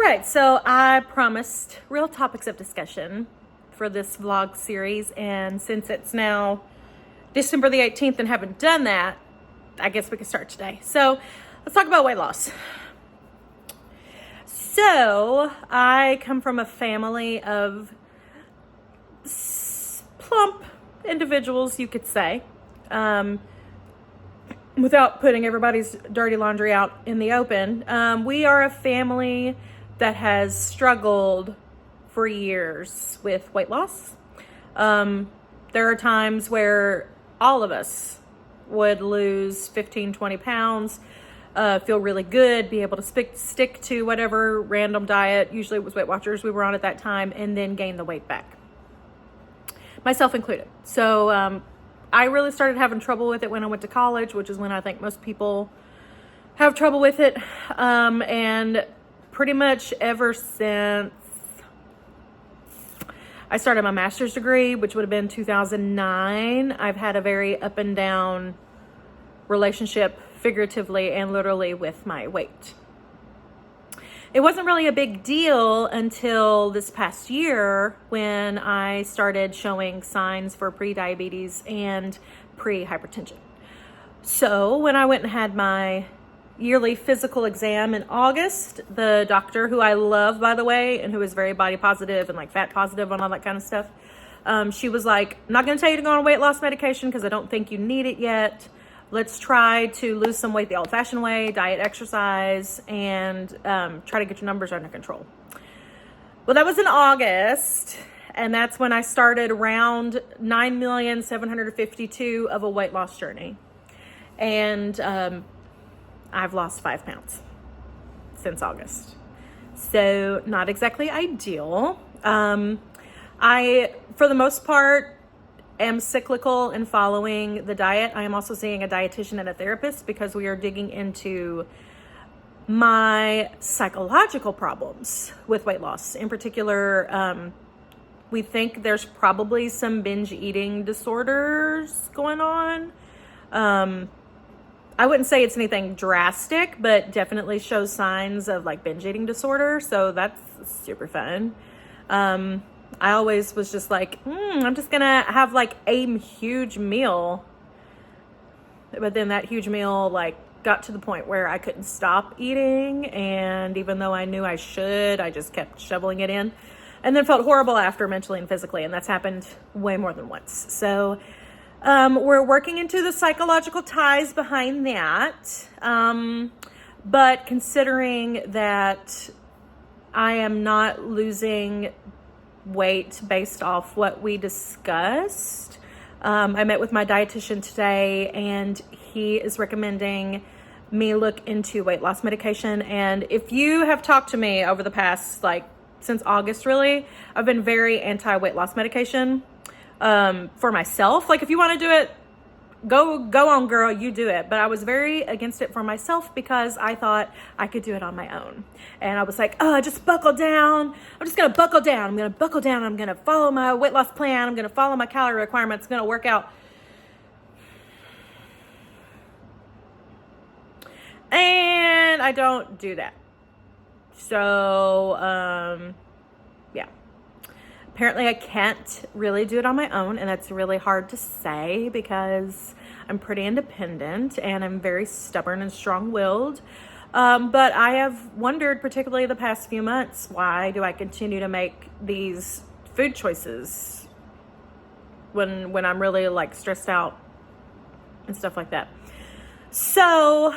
right, so I promised real topics of discussion for this vlog series, and since it's now December the 18th and haven't done that, I guess we can start today. So let's talk about weight loss. So I come from a family of plump individuals, you could say, without putting everybody's dirty laundry out in the open. We are a family that has struggled for years with weight loss. There are times where all of us would lose 15, 20 pounds, feel really good, be able to stick to whatever random diet, usually it was Weight Watchers we were on at that time, and then gain the weight back, myself included. So I really started having trouble with it when I went to college, which is when I think most people have trouble with it. And pretty much ever since I started my master's degree, which would have been 2009, I've had a very up and down relationship, figuratively and literally, with my weight. It wasn't really a big deal until this past year when I started showing signs for pre-diabetes and pre-hypertension. So when I went and had my yearly physical exam in August, the doctor, who I love, by the way, and who is very body positive and like fat positive and all that kind of stuff, she was like, I'm not going to tell you to go on a weight loss medication because I don't think you need it yet. Let's try to lose some weight the old-fashioned way, diet, exercise, and try to get your numbers under control. Well, that was in August, and that's when I started around 9,752 of a weight loss journey. And I've lost 5 pounds since August. So not exactly ideal. I, for the most part, am cyclical in following the diet. I am also seeing a dietitian and a therapist because we are digging into my psychological problems with weight loss. In particular, we think there's probably some binge eating disorders going on. I wouldn't say it's anything drastic, but definitely shows signs of like binge eating disorder. So that's super fun. I always was just like, I'm just gonna have like a huge meal. But then that huge meal like got to the point where I couldn't stop eating. And even though I knew I should, I just kept shoveling it in and then felt horrible after, mentally and physically. And that's happened way more than once. So we're working into the psychological ties behind that. But considering that I am not losing weight based off what we discussed, I met with my dietitian today, and he is recommending me look into weight loss medication. And if you have talked to me over the past, like since August, really, I've been very anti weight loss medication for myself. Like if you want to do it, go on, girl, you do it. But I was very against it for myself because I thought I could do it on my own. And I was like, just buckle down. I'm just going to buckle down. I'm going to buckle down. I'm going to follow my weight loss plan. I'm going to follow my calorie requirements. I'm going to work out. And I don't do that. So, yeah. Apparently I can't really do it on my own, and that's really hard to say because I'm pretty independent and I'm very stubborn and strong-willed. But I have wondered, particularly the past few months, why do I continue to make these food choices when I'm really like stressed out and stuff like that. So,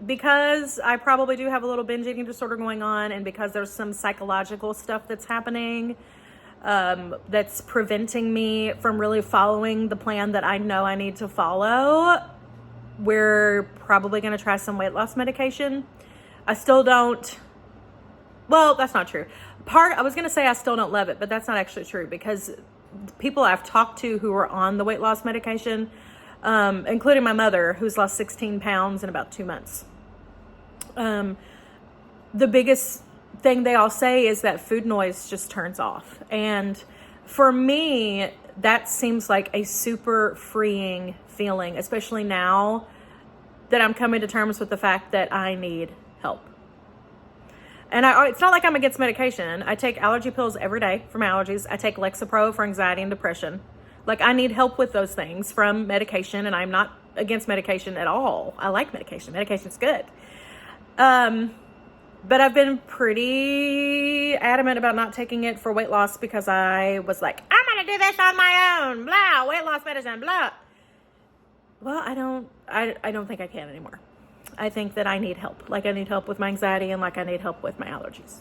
because I probably do have a little binge eating disorder going on, and because there's some psychological stuff that's happening, that's preventing me from really following the plan that I know I need to follow, we're probably going to try some weight loss medication. I still don't, well, that's not true. I was going to say I still don't love it, but that's not actually true, because people I've talked to who are on the weight loss medication, including my mother, who's lost 16 pounds in about 2 months. The biggest thing they all say is that food noise just turns off. And for me, that seems like a super freeing feeling, especially now that I'm coming to terms with the fact that I need help. And it's not like I'm against medication. I take allergy pills every day for my allergies. I take Lexapro for anxiety and depression. Like, I need help with those things from medication, and I'm not against medication at all. I like medication. Medication's good. But I've been pretty adamant about not taking it for weight loss because I was like, I'm going to do this on my own. Blah, weight loss medicine, blah. Well, I don't think I can anymore. I think that I need help. Like, I need help with my anxiety, and like I need help with my allergies.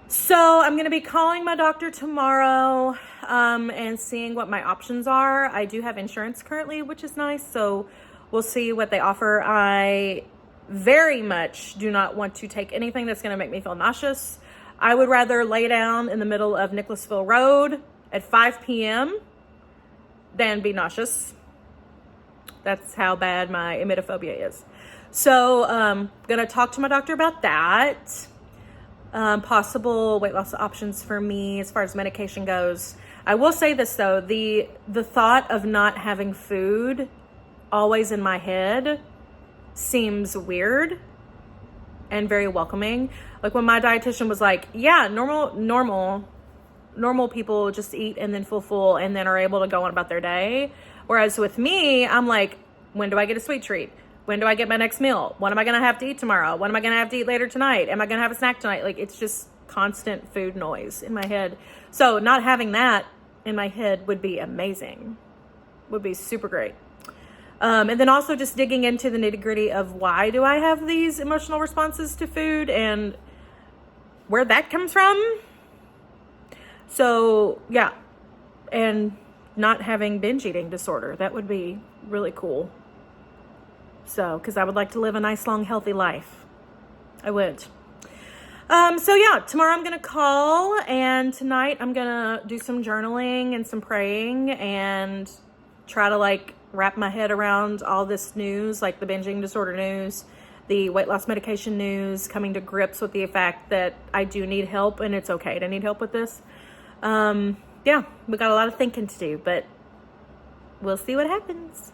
So I'm going to be calling my doctor tomorrow and seeing what my options are. I do have insurance currently, which is nice. So we'll see what they offer. I very much do not want to take anything that's going to make me feel nauseous. I would rather lay down in the middle of Nicholasville Road at 5 p.m. than be nauseous. That's how bad my emetophobia is. So going to talk to my doctor about that. Possible weight loss options for me as far as medication goes. I will say this though, the thought of not having food always in my head seems weird and very welcoming. Like when my dietitian was like, yeah, normal people just eat and then feel full and then are able to go on about their day. Whereas with me, I'm like, when do I get a sweet treat? When do I get my next meal? What am I going to have to eat tomorrow? What am I going to have to eat later tonight? Am I going to have a snack tonight? Like, it's just constant food noise in my head. So not having that in my head would be amazing. Would be super great. And then also just digging into the nitty gritty of why do I have these emotional responses to food and where that comes from. So yeah. And not having binge eating disorder. That would be really cool. So, because I would like to live a nice, long, healthy life. I would. So yeah, tomorrow I'm going to call, and tonight I'm going to do some journaling and some praying and try to like wrap my head around all this news, like the binging disorder news, the weight loss medication news, coming to grips with the fact that I do need help and it's okay to need help with this. Yeah, we got a lot of thinking to do, but we'll see what happens.